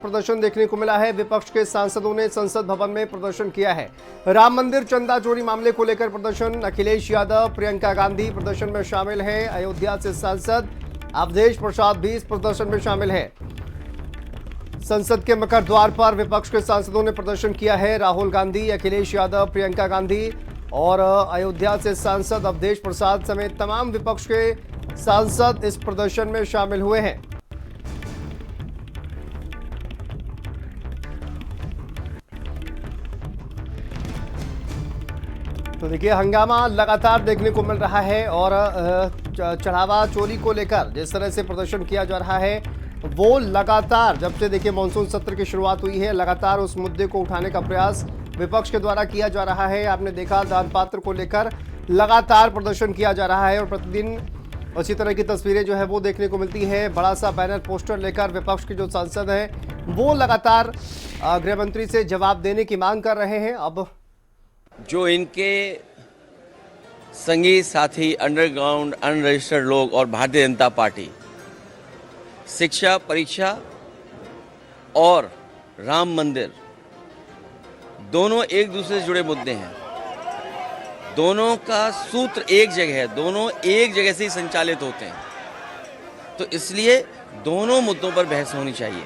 प्रदर्शन देखने को मिला है। विपक्ष के सांसदों ने संसद भवन में प्रदर्शन किया है। राम मंदिर चंदा चोरी मामले को लेकर प्रदर्शन। अखिलेश यादव, प्रियंका गांधी प्रदर्शन में शामिल हैं। अयोध्या से सांसद अवधेश प्रसाद भी इस प्रदर्शन में शामिल है। संसद के मकर द्वार पर विपक्ष के सांसदों ने प्रदर्शन किया है। राहुल गांधी, अखिलेश यादव, प्रियंका गांधी और अयोध्या से सांसद अवधेश प्रसाद समेत तमाम विपक्ष के सांसद इस प्रदर्शन में शामिल हुए हैं। तो देखिए, हंगामा लगातार देखने को मिल रहा है और चढ़ावा चोरी को लेकर जिस तरह से प्रदर्शन किया जा रहा है वो लगातार, जब से देखिए मानसून सत्र की शुरुआत हुई है, लगातार उस मुद्दे को उठाने का प्रयास विपक्ष के द्वारा किया जा रहा है। आपने देखा, दान पात्र को लेकर लगातार प्रदर्शन किया जा रहा है और प्रतिदिन उसी तरह की तस्वीरें जो है वो देखने को मिलती है। बड़ा सा बैनर पोस्टर लेकर विपक्ष के जो सांसद हैं वो लगातार गृह मंत्री से जवाब देने की मांग कर रहे हैं। अब जो इनके संगी साथी अंडरग्राउंड अनरजिस्टर्ड लोग और भारतीय जनता पार्टी शिक्षा, परीक्षा और राम मंदिर दोनों एक दूसरे से जुड़े मुद्दे हैं। दोनों का सूत्र एक जगह है, दोनों एक जगह से ही संचालित होते हैं। तो इसलिए दोनों मुद्दों पर बहस होनी चाहिए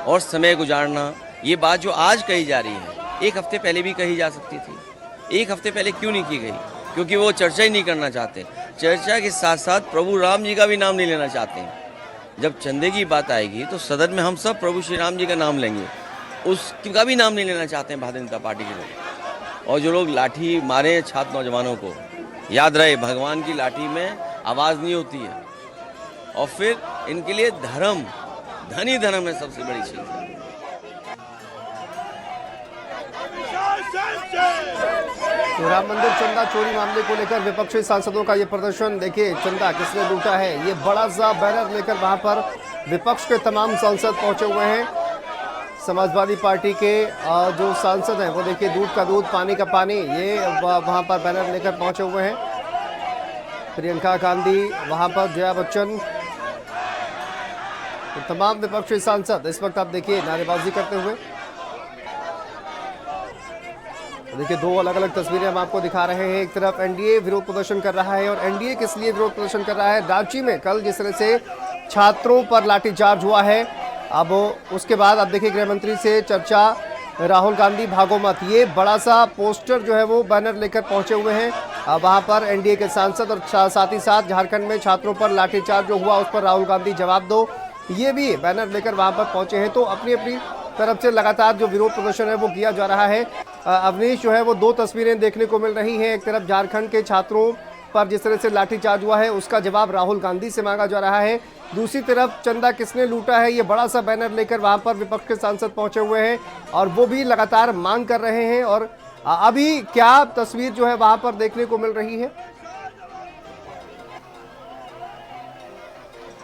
और समय गुजारना, ये बात जो आज कही जा रही है एक हफ्ते पहले भी कही जा सकती थी। एक हफ्ते पहले क्यों नहीं की गई? क्योंकि वो चर्चा ही नहीं करना चाहते। चर्चा के साथ साथ प्रभु राम जी का भी नाम नहीं लेना चाहते हैं। जब चंदे की बात आएगी तो सदन में हम सब प्रभु श्री राम जी का नाम लेंगे, उसका भी नाम नहीं लेना चाहते हैं भारतीय जनता पार्टी के लोग। और जो लोग लाठी मारे छात्र नौजवानों को, याद रहे भगवान की लाठी में आवाज़ नहीं होती है। और फिर इनके लिए धर्म, धन ही धर्म है सबसे बड़ी चीज़ है। तो राम मंदिर चंदा चोरी मामले को लेकर विपक्षी सांसदों का ये प्रदर्शन, देखिए चंदा किसने लूटा है, ये बड़ा सा बैनर लेकर वहां पर विपक्ष के तमाम सांसद पहुंचे हुए हैं। समाजवादी पार्टी के जो सांसद हैं वो देखिए दूध का दूध, पानी का पानी, ये वहां पर बैनर लेकर पहुंचे हुए हैं। प्रियंका गांधी वहां पर, जया बच्चन, तो तमाम विपक्षी सांसद इस वक्त आप देखिए नारेबाजी करते हुए। देखिए, दो अलग अलग तस्वीरें हम आपको दिखा रहे हैं। एक तरफ एनडीए विरोध प्रदर्शन कर रहा है और एनडीए किस लिए विरोध प्रदर्शन कर रहा है। रांची में कल जिस तरह से छात्रों पर लाठीचार्ज हुआ है, अब उसके बाद अब देखिए गृह मंत्री से चर्चा, राहुल गांधी भागो मत, ये बड़ा सा पोस्टर जो है वो बैनर लेकर पहुंचे हुए हैं वहां पर एनडीए के सांसद। और साथ ही साथ झारखंड में छात्रों पर लाठीचार्ज जो हुआ उस पर राहुल गांधी जवाब दो, ये भी बैनर लेकर वहां पर पहुंचे हैं। तो अपनी अपनी तरफ से लगातार जो विरोध प्रदर्शन है वो किया जा रहा है। अवनीश, जो है वो दो तस्वीरें देखने को मिल रही हैं। एक तरफ झारखंड के छात्रों पर जिस तरह से लाठीचार्ज हुआ है उसका जवाब राहुल गांधी से मांगा जा रहा है। दूसरी तरफ चंदा किसने लूटा है, ये बड़ा सा बैनर लेकर वहां पर विपक्ष के सांसद पहुंचे हुए हैं और वो भी लगातार मांग कर रहे हैं। और अभी क्या तस्वीर जो है वहां पर देखने को मिल रही है?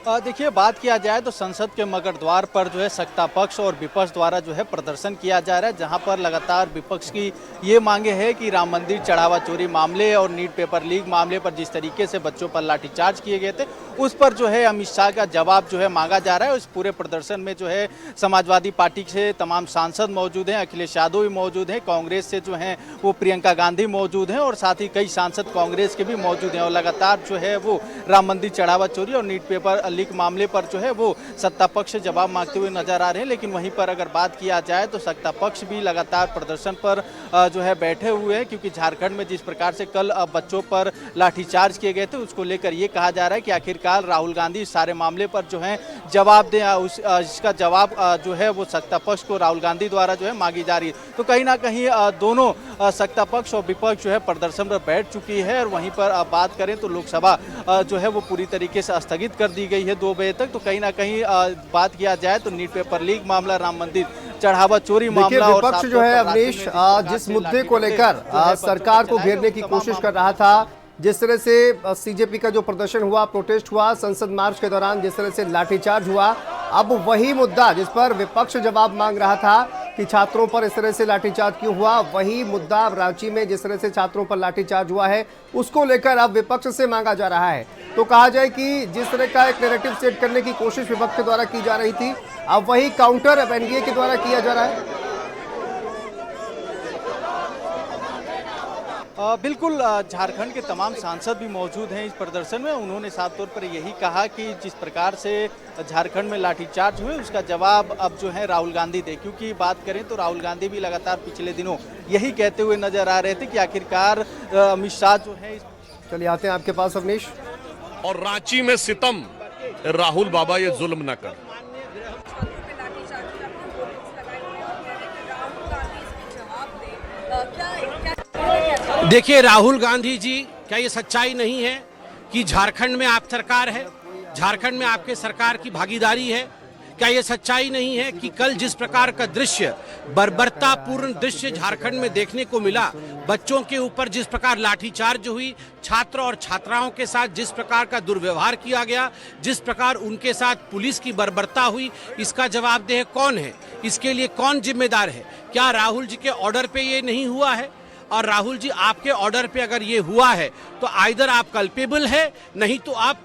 देखिए, बात किया जाए तो संसद के मगर द्वार पर जो है सत्ता पक्ष और विपक्ष द्वारा जो है प्रदर्शन किया जा रहा है, जहां पर लगातार विपक्ष की ये मांगे हैं कि राम मंदिर चढ़ावा चोरी मामले और नीट पेपर लीक मामले पर जिस तरीके से बच्चों पर लाठीचार्ज किए गए थे उस पर जो है अमित शाह का जवाब जो है मांगा जा रहा है। इस पूरे प्रदर्शन में जो है समाजवादी पार्टी से तमाम सांसद मौजूद हैं, अखिलेश यादव भी मौजूद हैं, कांग्रेस से जो हैं वो प्रियंका गांधी मौजूद हैं और साथ ही कई सांसद कांग्रेस के भी मौजूद हैं। और लगातार जो है वो राम मंदिर चढ़ावा चोरी और नीट पेपर लीक मामले पर जो है वो सत्ता पक्ष से जवाब मांगते हुए नजर आ रहे हैं। लेकिन वहीं पर अगर बात किया जाए तो सत्ता पक्ष भी लगातार प्रदर्शन पर जो है बैठे हुए हैं, क्योंकि झारखंड में जिस प्रकार से कल बच्चों पर लाठीचार्ज किए गए थे उसको लेकर ये कहा जा रहा है कि आखिरकार राहुल गांधी इस सारे मामले पर जो है जवाब दें। इसका जवाब जो है वो सत्ता पक्ष को राहुल गांधी द्वारा जो है मांगी जा रही है। तो कहीं ना कहीं दोनों सत्ता पक्ष और विपक्ष जो है प्रदर्शन पर बैठ चुकी है। और वहीं पर बात करें तो लोकसभा जो है वो पूरी तरीके से स्थगित कर दी गई है 2 बजे तक। तो कहीं ना कहीं बात किया जाए तो नीट पेपर लीक मामला, राम मंदिर चढ़ावा चोरी मामला, और विपक्ष जो है अवनीश जिस मुद्दे को लेकर सरकार को घेरने की कोशिश कर रहा था, जिस तरह से सीजेपी का जो प्रदर्शन हुआ, प्रोटेस्ट हुआ, संसद मार्च के दौरान जिस तरह से लाठीचार्ज हुआ, अब वही मुद्दा जिस पर विपक्ष जवाब मांग रहा था कि छात्रों पर इस तरह से लाठीचार्ज क्यों हुआ। वही मुद्दा अब रांची में जिस तरह से छात्रों पर लाठीचार्ज हुआ है उसको लेकर अब विपक्ष से मांगा जा रहा है। तो कहा जाए कि जिस तरह का एक नैरेटिव सेट करने की कोशिश विपक्ष के द्वारा की जा रही थी, अब वही काउंटर अब एनडीए के द्वारा किया जा रहा है। बिल्कुल, झारखंड के तमाम सांसद भी मौजूद हैं इस प्रदर्शन में। उन्होंने साफ तौर पर यही कहा कि जिस प्रकार से झारखंड में लाठीचार्ज हुए उसका जवाब अब जो है राहुल गांधी दे। क्योंकि बात करें तो राहुल गांधी भी लगातार पिछले दिनों यही कहते हुए नजर आ रहे थे कि आखिरकार अमित शाह जो है। चलिए आते हैं आपके पास अवनीश। और रांची में सितम, राहुल बाबा ये जुल्म न कर। देखिए राहुल गांधी जी, क्या ये सच्चाई नहीं है कि झारखंड में आप सरकार है, झारखंड में आपके सरकार की भागीदारी है? क्या ये सच्चाई नहीं है कि कल जिस प्रकार का दृश्य, बर्बरतापूर्ण दृश्य झारखंड में देखने को मिला, बच्चों के ऊपर जिस प्रकार लाठीचार्ज हुई, छात्र और छात्राओं के साथ जिस प्रकार का दुर्व्यवहार किया गया, जिस प्रकार उनके साथ पुलिस की बर्बरता हुई, इसका जवाबदेह कौन है? इसके लिए कौन जिम्मेदार है? क्या राहुल जी के ऑर्डर पे ये नहीं हुआ है? और राहुल जी आपके ऑर्डर पे अगर ये हुआ है तो आइदर आप कल्पेबल है, नहीं तो आप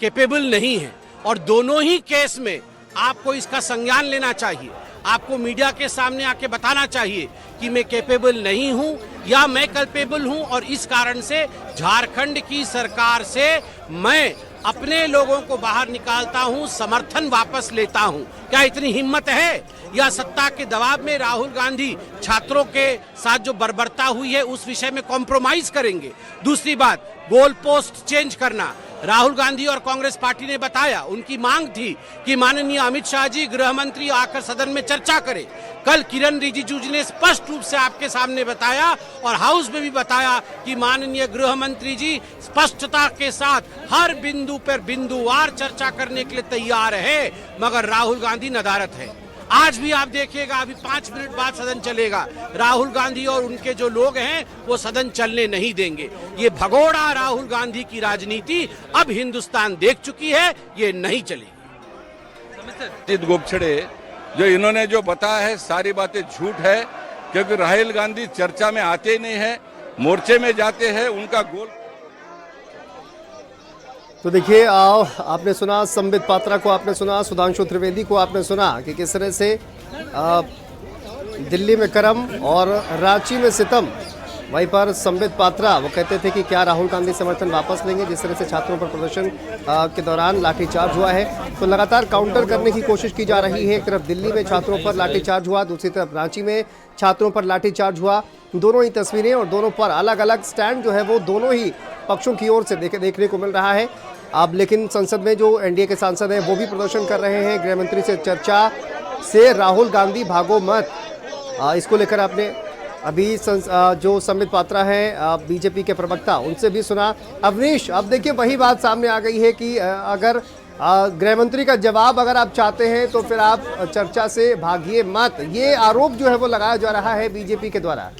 कैपेबल नहीं है। और दोनों ही केस में आपको इसका संज्ञान लेना चाहिए। आपको मीडिया के सामने आके बताना चाहिए कि मैं कैपेबल नहीं हूं या मैं कल्पेबल हूं, और इस कारण से झारखंड की सरकार से मैं अपने लोगों को बाहर निकालता हूं, समर्थन वापस लेता हूं। क्या इतनी हिम्मत है? या सत्ता के दबाव में राहुल गांधी छात्रों के साथ जो बर्बरता हुई है उस विषय में कॉम्प्रोमाइज करेंगे? दूसरी बात, गोल पोस्ट चेंज करना। राहुल गांधी और कांग्रेस पार्टी ने बताया, उनकी मांग थी कि माननीय अमित शाह जी, गृह मंत्री आकर सदन में चर्चा करें। कल किरण रिजिजू जी ने स्पष्ट रूप से आपके सामने बताया और हाउस में भी बताया कि माननीय गृह मंत्री जी स्पष्टता के साथ हर बिंदु पर बिंदुवार चर्चा करने के लिए तैयार है, मगर राहुल गांधी नदारत है। आज भी आप देखिएगा, अभी 5 मिनट बाद सदन चलेगा, राहुल गांधी और उनके जो लोग हैं वो सदन चलने नहीं देंगे। ये भगोड़ा राहुल गांधी की राजनीति अब हिंदुस्तान देख चुकी है, ये नहीं चलेगी। गोपछड़े जो इन्होंने जो बताया है सारी बातें झूठ है, क्योंकि राहुल गांधी चर्चा में आते ही नहीं है, मोर्चे में जाते हैं। उनका गोल तो देखिए, आपने सुना संबित पात्रा को, आपने सुना सुधांशु त्रिवेदी को, आपने सुना कि किस तरह से दिल्ली में करम और रांची में सितम। वहीं पर संबित पात्रा वो कहते थे कि क्या राहुल गांधी समर्थन वापस लेंगे। जिस तरह से छात्रों पर प्रदर्शन के दौरान लाठीचार्ज हुआ है, तो लगातार काउंटर करने की कोशिश की जा रही है। एक तरफ दिल्ली में छात्रों पर लाठीचार्ज हुआ, दूसरी तरफ रांची में छात्रों पर लाठीचार्ज हुआ। दोनों ही तस्वीरें और दोनों पर अलग अलग स्टैंड जो है वो दोनों ही पक्षों की ओर से देखने को मिल रहा है। अब लेकिन संसद में जो एनडीए के सांसद हैं वो भी प्रदर्शन कर रहे हैं। गृह मंत्री से चर्चा से राहुल गांधी भागो मत, इसको लेकर आपने अभी जो संबित पात्रा है बीजेपी के प्रवक्ता, उनसे भी सुना। अवनीश, अब देखिए वही बात सामने आ गई है कि अगर गृह मंत्री का जवाब अगर आप चाहते हैं तो फिर आप चर्चा से भागिए मत, ये आरोप जो है वो लगाया जा रहा है बीजेपी के द्वारा।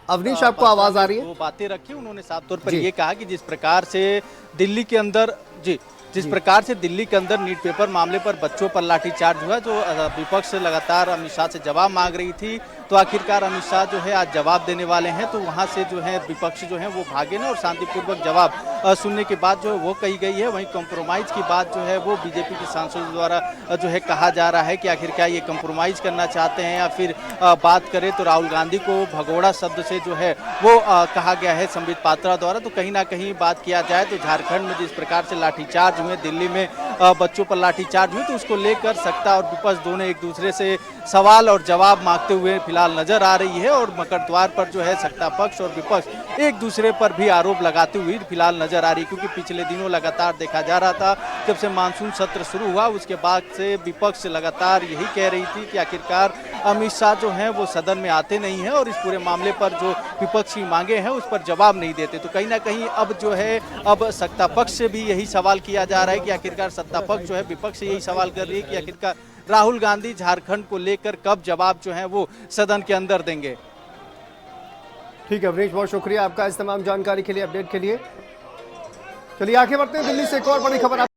अवनीश, आपको आवाज आ रही है? वो बातें रखी, उन्होंने साफ तौर पर ये कहा कि जिस प्रकार से दिल्ली के अंदर नीट पेपर मामले पर बच्चों पर लाठीचार्ज हुआ, जो विपक्ष लगातार अमित शाह से जवाब मांग रही थी, तो आखिरकार अमित शाह जो है आज जवाब देने वाले हैं। तो वहां से जो है विपक्ष जो है वो भागे ना, और शांतिपूर्वक जवाब सुनने के बाद जो वो कही गई है। वहीं कंप्रोमाइज की बात जो है वो बीजेपी के सांसदों द्वारा जो है कहा जा रहा है कि आखिर क्या ये कंप्रोमाइज करना चाहते हैं, या फिर बात करें तो राहुल गांधी को भगोड़ा शब्द से जो है वो कहा गया है संबित पात्रा द्वारा। तो कहीं ना कहीं बात किया जाए तो झारखंड में जिस प्रकार से लाठीचार्ज हुए, दिल्ली में बच्चों पर लाठीचार्ज हुए, तो उसको लेकर सत्ता और विपक्ष दोनों एक दूसरे से सवाल और जवाब मांगते हुए फिलहाल नजर आ रही है। और मकर द्वार पर जो है सत्ता पक्ष और विपक्ष एक दूसरे पर भी आरोप लगाते हुए फिलहाल नजर आ रही है। क्योंकि पिछले दिनों लगातार देखा जा रहा था, जब से मानसून सत्र शुरू हुआ उसके बाद से विपक्ष लगातार यही कह रही थी कि आखिरकार अमित शाह जो है वो सदन में आते नहीं है, और इस पूरे मामले पर जो विपक्ष की मांगे हैं उस पर जवाब नहीं देते। तो कहीं ना कहीं अब जो है अब सत्ता पक्ष से भी यही सवाल किया जा रहा है कि आखिरकार सत्ता पक्ष जो है विपक्ष से यही सवाल कर रही है कि आखिरकार राहुल गांधी झारखंड को लेकर कब जवाब जो है वो सदन के अंदर देंगे। ठीक है अवनीश, बहुत शुक्रिया आपका इस तमाम जानकारी के लिए, अपडेट के लिए। चलिए आगे बढ़ते हैं, दिल्ली से एक और बड़ी खबर।